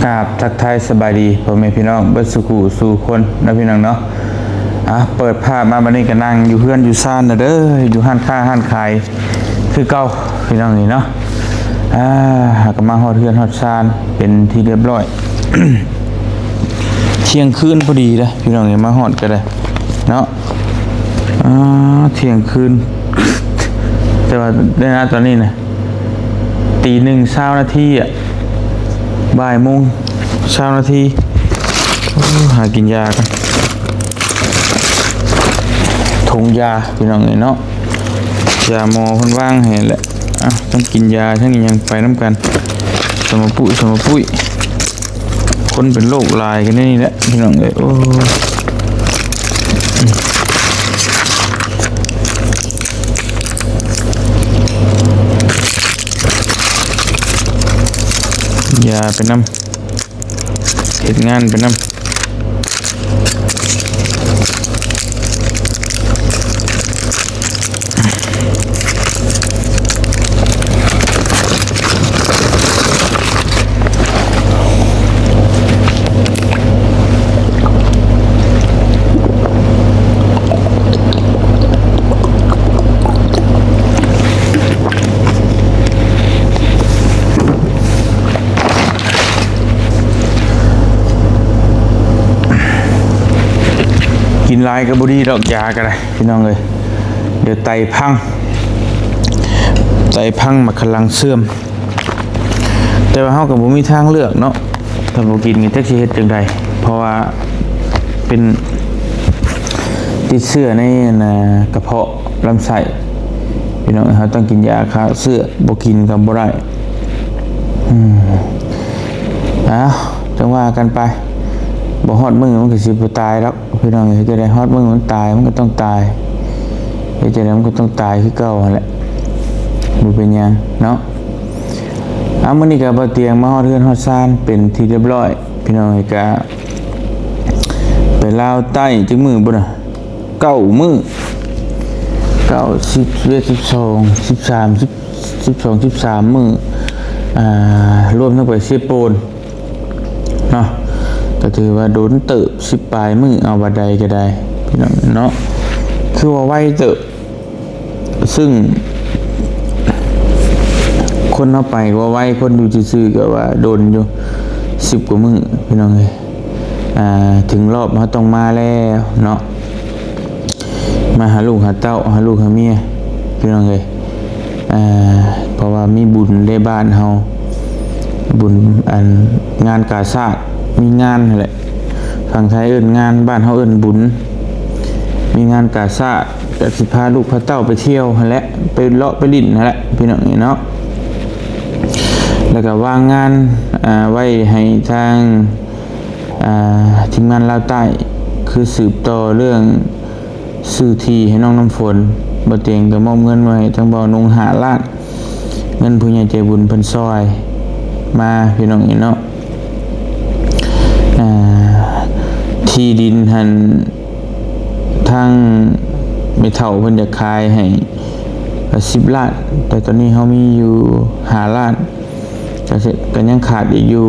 ครับทักทายสบายดีพ่อแม่พี่น้องเบิดสุขุสู่คนนะพี่น้องเนาะเปิดภาพมาบัดนี้ก็นั่งอยู่เพื่อนอยู่ซ่านนะเด้ออยู่ห้านค้าห้านขายคือเก่าพี่น้องนี่เนาะก็มาฮอดเพื่อนฮอดซ่านเป็นที่เรียบร้อย เที่ยงคืนพอดีเลยพี่น้องนี่มาฮอดก็ได้เนาะเที่ยงคืน แต่ว่าได้นะตอนนี้นะตีหนึ่ง20 นาทีบ่ายโมง20 นาทีหากินยากันถุงยาพี่น้องเนาะยาหมอเพิ่นว่างให้แหละต้องกินยาทั้งนี้ยังไปน้ำกันสมปุ้ยคนเป็นโรคลายกันนี่แหละพี่น้องโอ้ยาไปน้ำเฮ็ดงานไปน้ำกินลายกระบุรีดอกยากันเลยพี่น้องเลยเดี๋ยวไตพังมาพลังเสื่อมแต่ว่าเฮากับผมมีทางเลือกเนาะถ้าบ่กินก็จักสิเฮ็ดจังไดเพราะว่าเป็นติดเชื้อในกระเพาะลำไส้พี่น้องเฮาต้องกินยาฆ่าเชื้อบ่กินก็บ่ได้จังว่ากันไปบ่ฮอดมึงมันก็สิบ่ตายแล้วพี่น้องจะได้ฮอดมึงมันตายมันก็ต้องตายจะได้มันก็ต้องตายคือเก่าหั่นแหละบ่เป็นหยังเนาะมื้อนี้ก็บ่เตียงมาฮอดเฮือนฮอดซานเป็นที่เรียบร้อยพี่น้องก็ไปลาวใต้จักมื้อบ่น่ะ9 มื้อ9 10 11 12 13มื้อรวมทั้งไป10 โปนเนาะก็ถือว่าโดนเติบ10 ปลายมือเอาบัดใดก็ได้พี่น้องเนาะคือว่าไวเติบซึ่งคนเอาไปว่าไวคนอยู่ซื่อๆก็ว่าโดนอยู่10 กว่ามือพี่น้องเอ้ยถึงรอบเขาต้องมาแล้วเนาะมาหาลูกหาเต้าหาลูกหาเมียพี่น้องเอ้ยเพราะว่ามีบุญในบ้านเฮาบุญงานกาชาดมีงานแหละฝั่งไทยเอิ้นงานบ้านเฮาเอิ้นบุญมีงานกาชาดก็สิพาลูกพาเต้าไปเที่ยวหั่นแหละไปเลาะไปลิ้นนั่นแหละพี่น้องนี่เนาะแล้วก็วางงานไว้ให้ทางทีมงานลาวใต้คือสืบต่อเรื่องซื้อที่ให้น้องน้ำฝนบ่เตียงก็มอบเงินไว้ทางบ่อนง5 ล้านเงินผู้ใหญ่ใจบุญเพิ่นซอยมาพี่น้องนี่เนาะที่ดินหันทางไม่เท่าเพิ่นจะขายให้10 ล้านแต่ตอนนี้เขามีอยู่5 ล้านก็ยังขาดอีกอยู่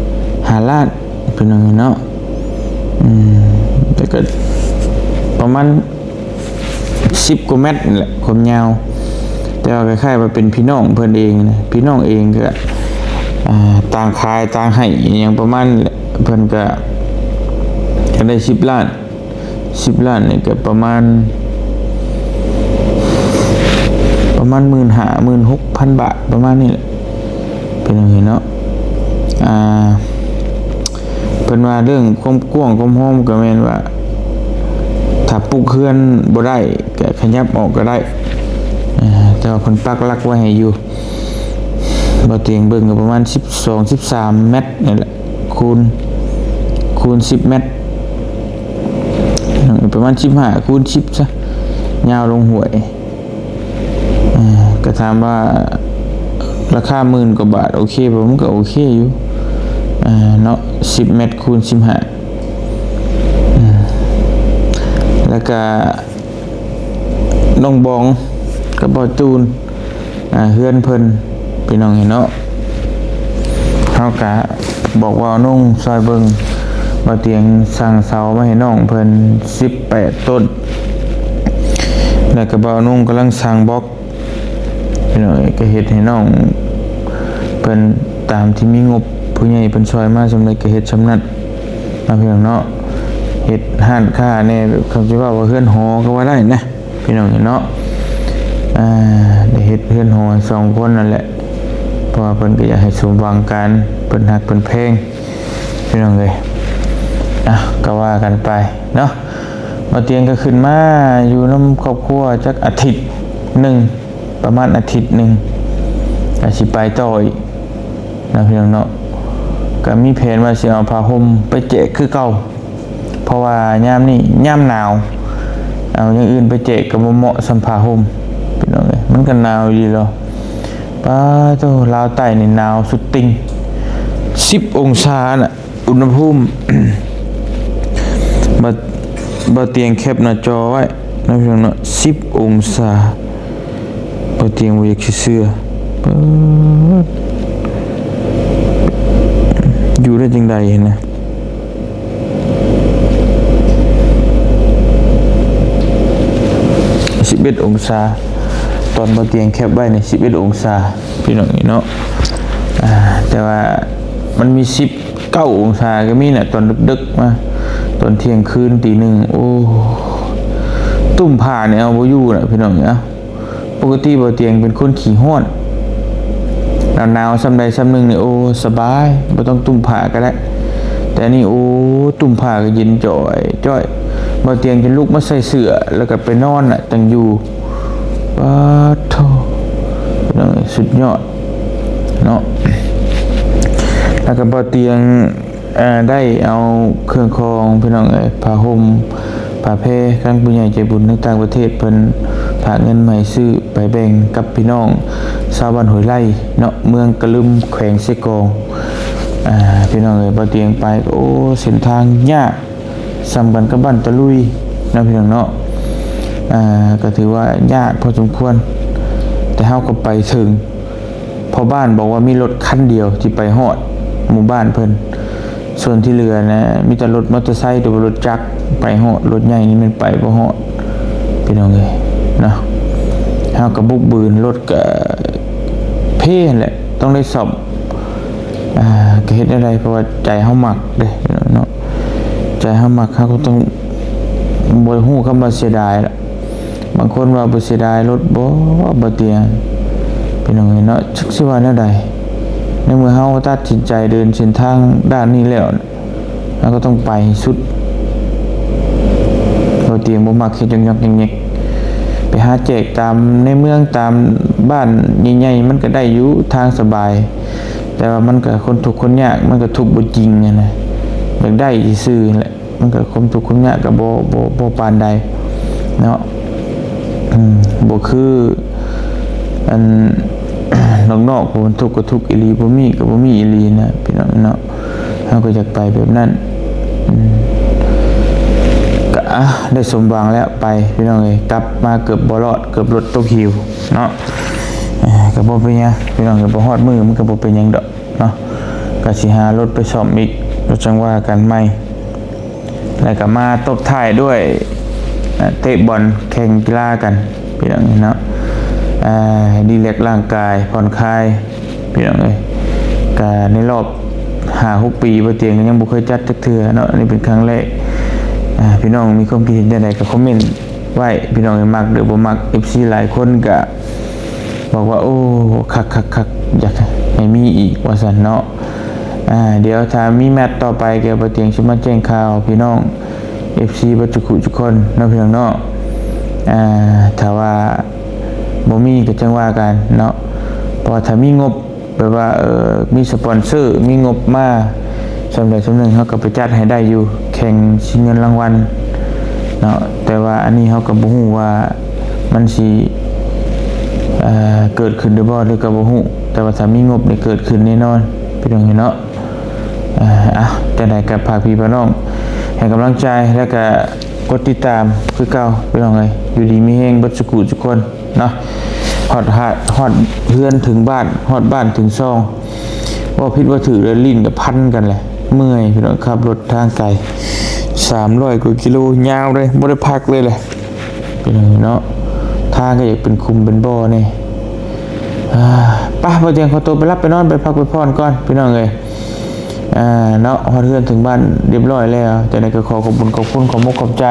5 ล้านเป็นยังไงเนาะแต่ก็ประมาณ10 กว่าเมตรนี่แหละความยาวแต่ว่าคล้ายๆว่าเป็นพี่น้องเพิ่นเองนะพี่น้องเองก็ต่างขายต่างให้อย่างประมาณเพิ่นก็ได้10 ล้านนี่ก็ประมาณ15,000-16,000 บาทประมาณนี้แหละเป็นอย่างนี้เนาะเป็นว่าเรื่องความกว้างความห้อมก็แม่นว่าถ้าปลูกเขื่อนบ่ได้ก็ขยับออกก็ได้แต่ว่าเพิ่นปักหลักไว้ให้อยู่บ่เตียงเบิ่งก็ประมาณ12-13 เมตรนี่แหละคูณ10 เมตรประมาณ15 คูณ 10ซะยาวลงห้วยก็ถามว่าราคา10,000 กว่าบาทโอเคบ่มันก็โอเคอยู่เนาะ10 เมตรคูณ 15แล้วก็น้องบองกับบ่อตูนเฮือนเพิ่นพี่น้องเห็นเนาะ ากะบอกว่านุ่งซอยเบิงบ่เตียงสั่งเสามาให้น้องเพิ่น18ต้นแล้วก็บ่นุ่งกำลังสั่งบล็อกพี่น้องก็เฮ็ดให้น้องเพิ่นตามที่มีงบผู้ใหญ่เพิ่นช่วยมาสำเร็จก็เฮ็ดสำนั้นมาพี่น้องเนาะเฮ็ดห้านค้าแน่คำสิว่าเฮือนหอก็ว่าได้นะพี่น้องเนาะได้เฮ็ดเฮือนหอ2คนนั่นแหละเพราะว่าเพิ่นก็อยากให้สมหวังกันเพิ่นฮักเพิ่นแพงพี่น้องเอ้ยก็ว่ากันไปเนาะมาเตียงก็ขึ้นมาอยู่นำครอบครัวจักอาทิตย์นึงประมาณอาทิตย์นึงก็สิไปต่ออีกนะพี่น้องเนาะก็มีแผนว่าสิเอาผ้าห่มไปแจกคือเก่าเพราะว่ายามนี้ยามหนาวเอาอย่างอื่นไปแจกก็บ่เหมาะสำผ้าห่มพี่น้องเอ้ยมันก็หนาวดีแล้วป้าโตลาวใต้นี่หนาวสุดติ่ง10องศาน่ะอุณหภูมิ บ่เตียงแคปหน้าจอไว้นะพี่น้องเนาะ10องศาบ่เตียงบ่อยากสิเชื่ออยู่ได้จังได๋นะ11องศาตอนบ่เตียงแคปไว้นี่11องศาพี่น้องเนาะแต่ว่ามันมี19องศาก็มีน่ะตอนดึกๆมาตอนเที่ยงคืนตีหนึ่งโอ้ตุ่มผ้าเนี่ยเอาบ่อยู่น่ะพี่น้องเนาะปกติบ่เตียงเป็นคนขี้ร้อนหนาวๆซ้ำใดซ้ำหนึ่งนี่โอ้สบายบ่ต้องตุ่มผ้าก็ได้แต่นี่โอ้ตุ่มผ้าก็เย็นจ่อยจ้อยบ่เตียงจะลุกมาใส่เสื้อแล้วก็ไปนอนน่ะจังอยู่ว้าโธ่พี่น้องสุดยอดเนาะแล้วก็บ่เตียงได้เอาเครื่องคองพี่น้องผ้าห่มผ้าแพรครั้งผู้ใหญ่ใจบุญในต่างประเทศเพิ่นฝากเงินมาให้ซื้อไปแบ่งกับพี่น้องชาวบ้านห้วยไร่เนาะเมืองกะลึมแขวงเสกองพี่น้องบ่เตียงไปโอ้เส้นทางยากสำคัญกับบ้านตะลุยนะพี่น้องเนาะก็ถือว่ายากพอสมควรแต่เฮาก็ไปถึงพอบ้านบอกว่ามีรถคันเดียวที่ไปฮอดหมู่บ้านเพิ่นส่วนที่เหลือนะมีแต่รถมอเตอร์ไซค์หรือรถจักรไปฮอดรถใหญ่นี่มันไปบ่ฮอดพี่น้องเอ้ยเนาะเฮาก็บุกบืนรถก็เพ่แหละต้องได้สอบก็เฮ็ดอะไรเพราะว่าใจเฮามักเด้เนาะใจเฮามักเฮาก็ต้องบ่ฮู้คำว่าเสียดายล่ะบางคนว่าบ่เสียดายรถบ่เตียงพี่น้องเอ้ยเนาะจักสิว่าแนวใดในเมื่อเฮาตัดสินใจเดินเส้นทางด้านนี้แล้วเราก็ต้องไปสุดบ่เตียงบ่มักเฮ็ดยอกๆแยกๆไปหาแจกตามในเมืองตามบ้านใหญ่ๆมันก็ได้อยู่ทางสบายแต่ว่ามันก็คนทุกข์คนยากมันก็ทุกข์บ่จริงนะอยากได้ซื่อๆแหละมันก็คนทุกข์คนยากก็บ่ปานใดเนาะบ่คืออันนอกๆผมทุกข์ก็ทุกข์อีหลีบ่มีก็บ่มีอีหลีนะพี่น้องเนาะเฮาก็อยากไปแบบนั้นก็ได้สมหวังแล้วไปพี่น้องเอ้ยกลับมาเกือบบ่รอดเกือบรถตกหิวเนาะก็บ่เป็นหยังพี่น้องก็บ่ฮอดมือมันก็บ่เป็นหยังดอกเนาะก็สิหารถไปซ่อมอีกรถจังว่ากันใหม่แล้วก็มาตบท้ายด้วยเตะบอลแข่งกีฬากันพี่น้องเนาะดีเล็กร่างกายผ่อนคลายพี่น้องเอ้ยก็ในรอบ5-6 ปีบ่เตียงยังบ่เคยจัดจักเทื่อเนาะนี่เป็นครั้งแรกพี่น้องมีความคิดเห็นจังไดก็คอมเมนต์ไว้พี่น้องมักหรือบ่มัก FC หลายคนก็บอกว่าโอ้คักๆอยากให้มีอีกว่าซั่นเนาะเดี๋ยวถ้ามีแมตช์ต่อไปแกบ่เตียงสิมาแจ้งข่าวพี่น้อง FC บ่ทุกคนเนาะพี่น้องเนาะถ้าว่าบ่มีก็จังว่ากันเนาะเพราะถ้ามีงบแบบว่ามีสปอนเซอร์มีงบมาสำหรับสำนึงเฮาก็ไปจัดให้ได้อยู่แข่งชิงเงินรางวัลเนาะแต่ว่าอันนี้เฮาก็บ่ฮู้ว่ามันสิเกิดขึ้นหรือบ่หรือก็บ่ฮู้แต่ว่าถ้ามีงบนี่เกิดขึ้นแน่นอนพี่น้องเนาะจังได๋ก็ฝากพี่น้องให้กำลังใจแล้วก็กดติดตามคือเก่าพี่น้องเอ้ยอยู่ดีมีแฮงบ่สุขทุกคนเนาะฮอดเฮือนถึงบ้านฮอดบ้านถึงซอง ว่าพิษว่าถือแล้วลิ้นกับพันกันเลยเมื่อยพี่น้องขับรถทางไกล300 กว่ากิโลยาวเลยบ่ได้พักเลยแหละพี่น้องเนาะทางก็อยากเป็นคุมเป็นบ่อนี่ป่ะบ่เตียงขอตัวไปรับไปนอนไปพักไปพรก่อนพี่น้องเอ้ยเนาะฮอดเฮือนถึงบ้านเรียบร้อยแล้วจากนั้นก็ขอขอบคุณขอบมุกขอบใจ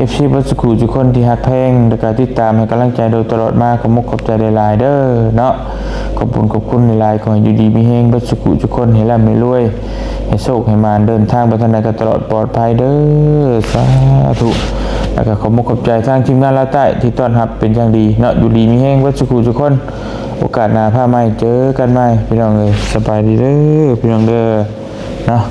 FC บัสกูทุกคนที่ฮักเพลงและก็ติดตามให้กำลังใจโดยตลอดมาขอมุกขอบใจหลายๆเด้อเนาะขอบคุณหลายๆขอให้อยู่ดีมีแฮงบัสกูทุกคนให้ร่ำให้รวยให้โชคให้มานเดินทางไปทางใดก็ตลอดปลอดภัยเด้อสาธุแล้วก็ขอมุกขอบใจทางทีมงานลาวใต้ที่ต้อนรับเป็นอย่างดีเนาะอยู่ดีมีแฮงบัสกูทุกคนโอกาสหน้าพาใหม่เจอกันใหม่พี่น้องเอ้ยสบายดีเด้อพี่น้องเด้อเนาะ